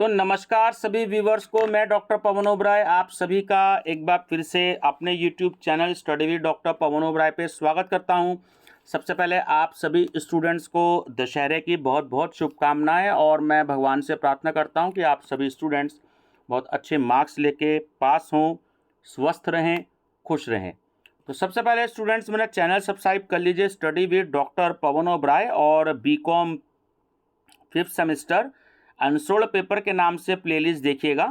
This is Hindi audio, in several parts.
तो नमस्कार सभी व्यूवर्स को, मैं डॉक्टर पवन ओबराय आप सभी का एक बार फिर से अपने YouTube channel study with doctor Pawan Oberoi पे स्वागत करता हूं। सबसे पहले आप सभी स्टूडेंट्स को दशहरे की बहुत बहुत शुभकामनाएं और मैं भगवान से प्रार्थना करता हूं कि आप सभी स्टूडेंट्स बहुत अच्छे मार्क्स लेके पास हों, स्वस्थ रहें, खुश रहें। तो सबसे पहले स्टूडेंट्स मेरा चैनल सब्सक्राइब कर लीजिए, study with doctor Pawan Oberoi, और BCom 5th semester unsolved paper के नाम से प्लेलिस्ट देखिएगा।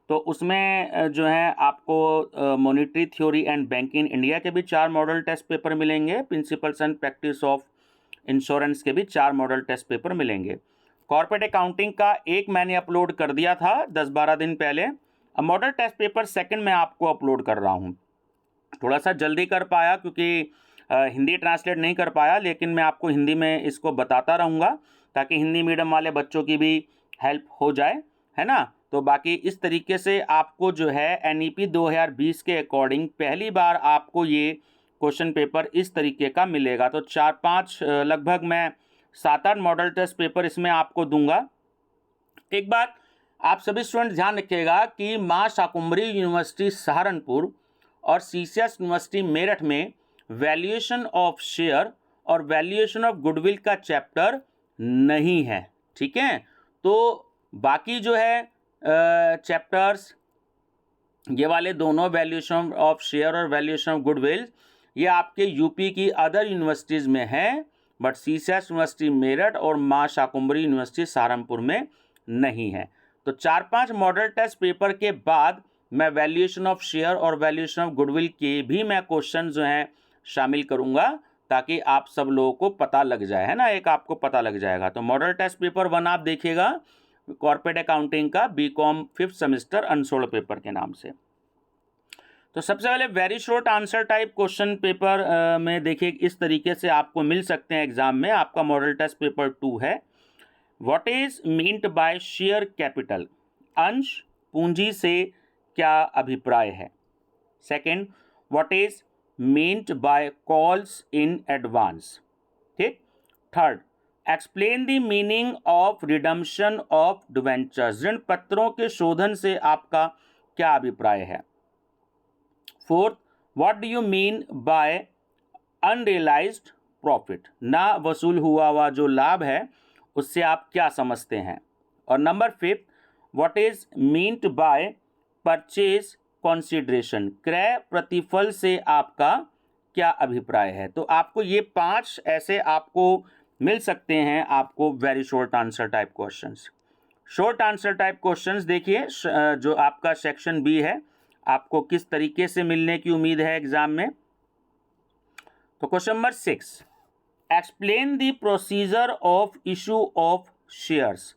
तो उसमें जो है आपको monetary theory and banking India के भी 4 मॉडल टेस्ट पेपर मिलेंगे। Principles and practice of insurance के भी 4 मॉडल टेस्ट पेपर मिलेंगे। कॉर्पोरेट अकाउंटिंग का एक मैंने अपलोड कर दिया था 10-12 दिन पहले। अब मॉडल टेस्ट पेपर सेकंड मैं आपको अपलोड कर रहा हूँ। थोड़ा सा जल्दी कर पाया क्योंकि हिंदी ट्रांसलेट नहीं कर पाया, लेकिन मैं आपको हिंदी में इसको बताता रहूँगा ताकि हिंदी मीडियम वाले बच्चों की भी हेल्प हो जाए, है ना। तो बाकी इस तरीके से आपको जो है NEP 2020 के अकॉर्डिंग पहली बार आपको ये क्वेश्चन पेपर इस तरीके का मिलेगा। तो 4-5 लगभग मैं 7-8 मॉडल टेस्ट पेपर इसमें आपको दूंगा। एक बात आप सभी स्टूडेंट ध्यान रखिएगा कि माँ शाकुंभरी यूनिवर्सिटी सहारनपुर और CCS यूनिवर्सिटी मेरठ में वैल्यूएशन ऑफ शेयर और वैल्यूएशन ऑफ गुडविल का चैप्टर नहीं है, ठीक है। तो बाकी जो है चैप्टर्स ये वाले दोनों, वैल्यूएशन ऑफ शेयर और वैल्यूएशन ऑफ गुडविल, ये आपके यूपी की अदर यूनिवर्सिटीज़ में है, बट CCS यूनिवर्सिटी मेरठ और माँ शाकुंभरी यूनिवर्सिटी सहारनपुर में नहीं है। तो 4-5 मॉडल टेस्ट पेपर के बाद मैं वैल्यूएशन ऑफ शेयर और वैल्यूएशन ऑफ गुडविल के भी मैं क्वेश्चन जो हैं शामिल करूंगा ताकि आप सब लोगों को पता लग जाए, है ना, एक आपको पता लग जाएगा। तो मॉडल टेस्ट पेपर 1 आप देखिएगा, कॉर्पोरेट अकाउंटिंग का BCom 5th semester unsolved paper के नाम से। तो सबसे पहले very short answer type question paper में देखिए इस तरीके से आपको मिल सकते हैं एग्जाम में। आपका मॉडल टेस्ट पेपर 2 है। What is meant by share capital? अंश पूंजी से क्या अभिप्राय है? Second, what is meant by calls in advance? ठीक। Third, explain the meaning of redemption of debentures. ऋण पत्रों के शोधन से आपका क्या अभिप्राय है? Fourth, what do you mean by unrealised profit? ना वसूल हुआ जो लाभ है उससे आप क्या समझते हैं? और number 5, what is meant by purchase consideration? क्रय प्रतिफल से आपका क्या अभिप्राय है? तो आपको ये 5 ऐसे आपको मिल सकते हैं आपको very short answer type questions. Short answer type questions देखिए जो आपका सेक्शन बी है, आपको किस तरीके से मिलने की उम्मीद है एग्जाम में। तो question number 6, explain the procedure of issue of shares.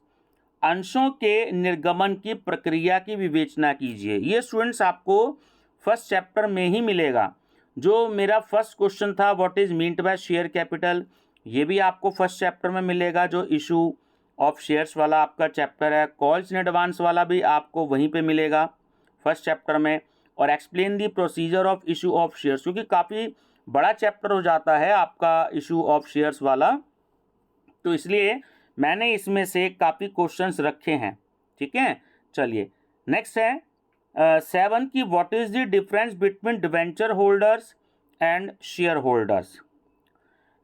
अंशों के निर्गमन की प्रक्रिया की विवेचना कीजिए। ये स्टूडेंट्स आपको फर्स्ट चैप्टर में ही मिलेगा। जो मेरा फर्स्ट क्वेश्चन था what is meant by share capital, ये भी आपको फर्स्ट चैप्टर में मिलेगा जो इशू ऑफ शेयर्स वाला आपका चैप्टर है। कॉल्स इन एडवांस वाला भी आपको वहीं पे मिलेगा फर्स्ट चैप्टर में। और explain the procedure of issue of shares, क्योंकि काफ़ी बड़ा चैप्टर हो जाता है आपका इशू ऑफ शेयर्स वाला, तो इसलिए मैंने इसमें से काफ़ी क्वेश्चंस रखे हैं, ठीक है। चलिए नेक्स्ट है 7 की what is the difference between debenture holders and share holders?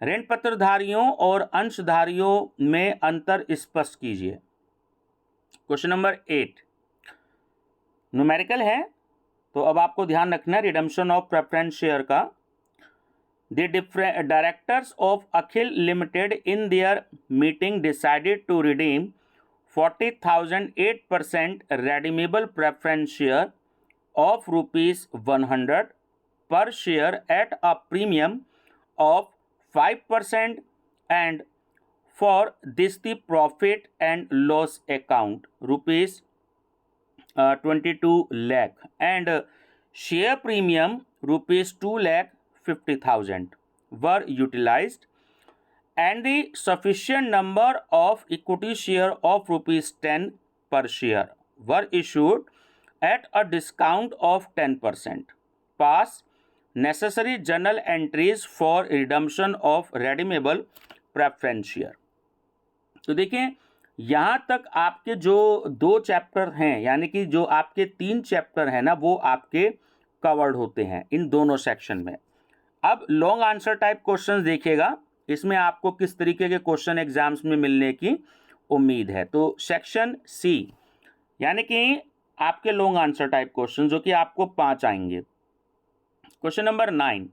ऋण पत्रधारियों और अंशधारियों में अंतर स्पष्ट कीजिए। क्वेश्चन नंबर 8 न्यूमेरिकल है, तो अब आपको ध्यान रखना है रिडम्पशन ऑफ प्रेफरेंस शेयर का। The directors of Akhil Limited in their meeting decided to redeem 40,000 8% redeemable preference share of rupees 100 per share at a premium of 5%, and for this the profit and loss account rupees 22 lakh and share premium rupees 2,50,000 were utilized, and the sufficient number of equity share of rupees 10 per share were issued at a discount of 10%. Pass necessary journal entries for redemption of redeemable preference share. तो देखिए यहाँ तक आपके जो 2 चैप्टर हैं, यानी कि जो आपके 3 चैप्टर हैं ना, वो आपके कवर्ड होते हैं इन दोनों सेक्शन में। अब लॉन्ग आंसर टाइप क्वेश्चंस देखिएगा, इसमें आपको किस तरीके के क्वेश्चन एग्जाम्स में मिलने की उम्मीद है। तो सेक्शन सी यानी कि आपके लॉन्ग आंसर टाइप क्वेश्चन, जो कि आपको 5 आएंगे। Question number 9,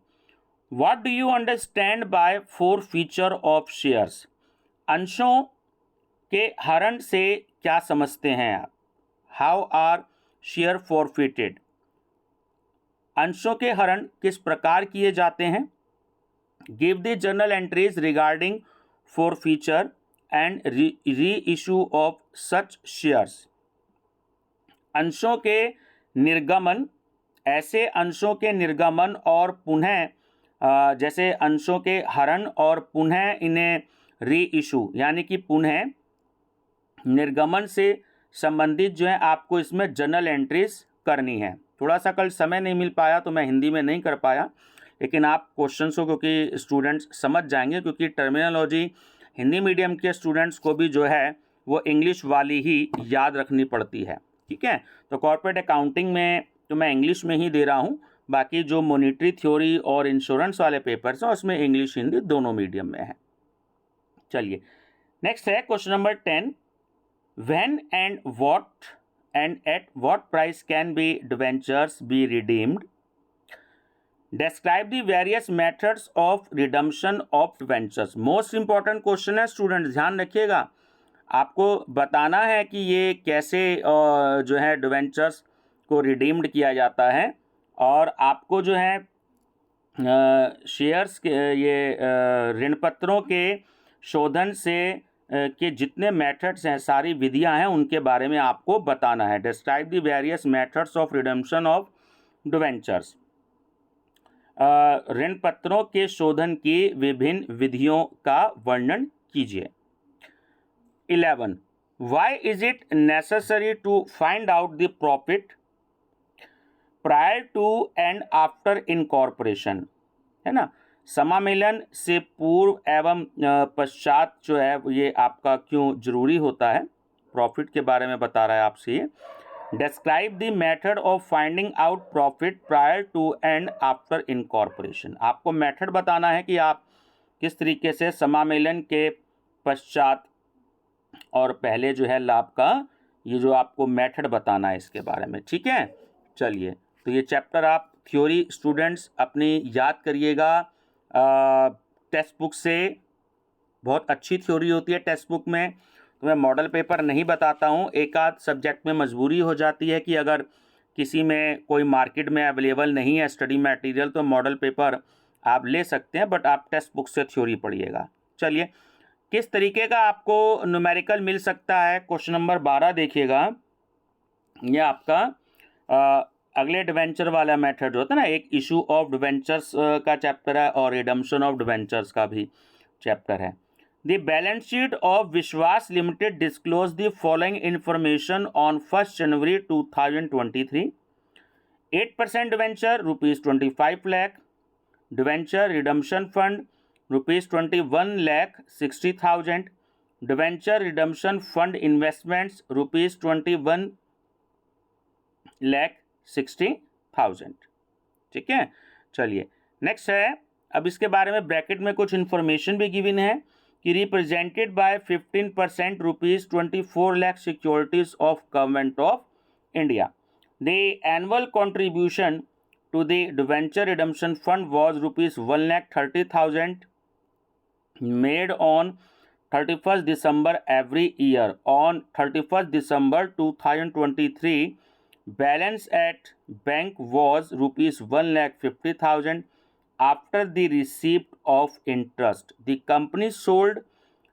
what do you understand by 4 feature of shares? अंशों के हरण से क्या समझते हैं आप? How are share forfeited? अंशों के हरण किस प्रकार किए जाते हैं? Give the journal entries regarding forfeiture and reissue of such shares. अंशों के निर्गमन, ऐसे अंशों के निर्गमन और पुनः जैसे अंशों के हरण और पुनः इन्हें री इशू यानी कि पुनः निर्गमन से संबंधित जो है आपको इसमें जर्नल एंट्रीज करनी है। थोड़ा सा कल समय नहीं मिल पाया तो मैं हिंदी में नहीं कर पाया, लेकिन आप क्वेश्चंस को क्योंकि स्टूडेंट्स समझ जाएंगे, क्योंकि टर्मिनोलॉजी हिंदी मीडियम के स्टूडेंट्स को भी जो है वो इंग्लिश वाली ही याद रखनी पड़ती है। ठीक है, तो कॉर्पोरेट अकाउंटिंग में तो मैं इंग्लिश में ही दे रहा हूँ, बाकी जो मॉनेटरी थ्योरी और इंश्योरेंस वाले पेपर्स हैं उसमें इंग्लिश हिंदी दोनों मीडियम में है। चलिए नेक्स्ट है question number 10, when and what and at what price can be debentures be redeemed? Describe the various methods of redemption of debentures. Most important question है स्टूडेंट्स, ध्यान रखिएगा। आपको बताना है कि ये कैसे जो है डिवेंचर्स को रिडीम्ड किया जाता है, और आपको जो है शेयर्स के ये ऋण पत्रों के शोधन से के जितने मेथड्स हैं, सारी विधियां हैं, उनके बारे में आपको बताना है। Describe the various methods of redemption of debentures. ऋण पत्रों के शोधन की विभिन्न विधियों का वर्णन कीजिए। 11, why is it necessary to find out the profit prior to and after incorporation? है ना, समामेलन से पूर्व एवं पश्चात जो है ये आपका क्यों जरूरी होता है, प्रॉफिट के बारे में बता रहा है आपसे ये। Describe the method of finding out profit prior to and after incorporation. आपको मेथड बताना है कि आप किस तरीके से समामेलन के पश्चात और पहले जो है लाभ का, ये जो आपको मेथड बताना है इसके बारे में। ठीक है, चलिए तो ये चैप्टर आप थ्योरी स्टूडेंट्स अपनी याद करिएगा। टेक्स्ट बुक से बहुत अच्छी थ्योरी होती है टेक्स्ट बुक में, तो मैं मॉडल पेपर नहीं बताता हूँ। एक आध सब्जेक्ट में मजबूरी हो जाती है कि अगर किसी में कोई मार्केट में अवेलेबल नहीं है स्टडी मटेरियल तो मॉडल पेपर आप ले सकते हैं, बट आप टेक्स्ट बुक से थ्योरी पढ़िएगा। चलिए, किस तरीके का आपको न्यूमेरिकल मिल सकता है, क्वेश्चन नंबर 12 देखिएगा। ये आपका अगले डिवेंचर वाला मेथड होता है ना, एक इशू ऑफ डिवेंचर्स का चैप्टर है और रिडम्पशन ऑफ डिवेंचर्स का भी चैप्टर है। द बैलेंस शीट ऑफ विश्वास limited disclose the following information on 1 January 2023। 8% debenture ₹25 lakh, debenture redemption fund ₹21,60,000, debenture redemption fund investments ₹21,60,000। ठीक है, चलिए नेक्स्ट है। अब इसके बारे में ब्रैकेट में कुछ इन्फॉर्मेशन भी गिवन है कि represented by 15% ₹24 lakh securities of government of India. The annual contribution to the debenture redemption fund was ₹1,30,000 made on 31st December every year. On 31st December 2023, balance at bank was ₹1,50,000. After the receipt of interest, the company sold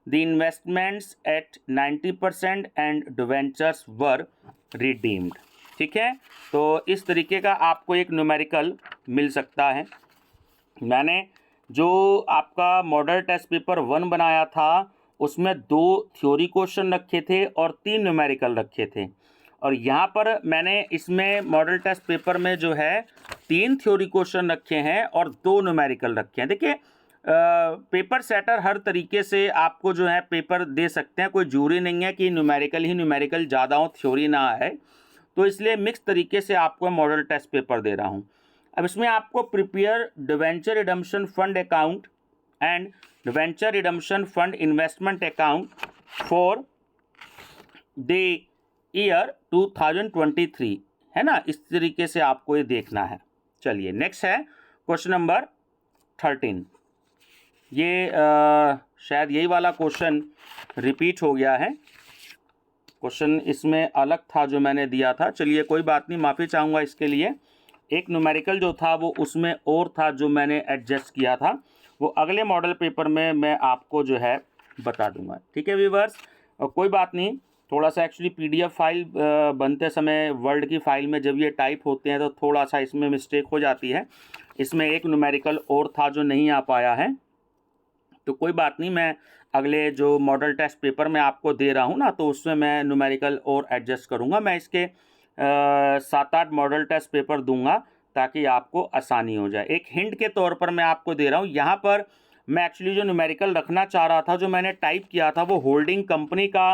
the investments at 90% and debentures were redeemed. ठीक है, तो इस तरीके का आपको एक न्यूमेरिकल मिल सकता है। मैंने जो आपका मॉडल टेस्ट पेपर 1 बनाया था उसमें 2 थ्योरी क्वेश्चन रखे थे और 3 न्यूमेरिकल रखे थे, और यहाँ पर मैंने इसमें मॉडल टेस्ट पेपर में जो है 3 थ्योरी क्वेश्चन रखे हैं और 2 न्यूमेरिकल रखे हैं। देखिए पेपर सेटर हर तरीके से आपको जो है पेपर दे सकते हैं, कोई जरूरी नहीं है कि न्यूमेरिकल ही न्यूमेरिकल ज़्यादा हो, थ्योरी ना है, तो इसलिए मिक्स तरीके से आपको मॉडल टेस्ट पेपर दे रहा हूँ। अब इसमें आपको prepare debenture redemption fund account and debenture redemption fund investment account for the year 2023 है ना, इस तरीके से आपको ये देखना है। चलिए नेक्स्ट है क्वेश्चन नंबर 13। ये शायद यही वाला क्वेश्चन रिपीट हो गया है, क्वेश्चन इसमें अलग था जो मैंने दिया था। चलिए कोई बात नहीं, माफ़ी चाहूँगा इसके लिए। एक न्यूमेरिकल जो था वो उसमें और था जो मैंने एडजस्ट किया था, वो अगले मॉडल पेपर में मैं आपको जो है बता दूंगा। ठीक है व्यूअर्स, और कोई बात नहीं, थोड़ा सा एक्चुअली पीडीएफ फाइल बनते समय वर्ड की फाइल में जब ये टाइप होते हैं तो थोड़ा सा इसमें मिस्टेक हो जाती है। इसमें एक न्यूमेरिकल और था जो नहीं आ पाया है, तो कोई बात नहीं, मैं अगले जो मॉडल टेस्ट पेपर में आपको दे रहा हूँ ना, तो उसमें मैं न्यूमेरिकल और एडजस्ट करूँगा। मैं इसके 7-8 मॉडल टेस्ट पेपर दूंगा ताकि आपको आसानी हो जाए। एक हिंट के तौर पर मैं आपको दे रहा हूँ, यहाँ पर मैं एक्चुअली जो न्यूमेरिकल रखना चाह रहा था, जो मैंने टाइप किया था वो होल्डिंग कंपनी का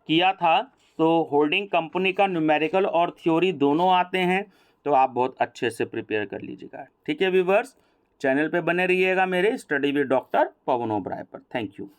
किया था, तो होल्डिंग कंपनी का न्यूमेरिकल और थ्योरी दोनों आते हैं, तो आप बहुत अच्छे से प्रिपेयर कर लीजिएगा। ठीक है व्यूअर्स, चैनल पे बने रहिएगा मेरे study with doctor Pawan Oberoi पर। Thank you.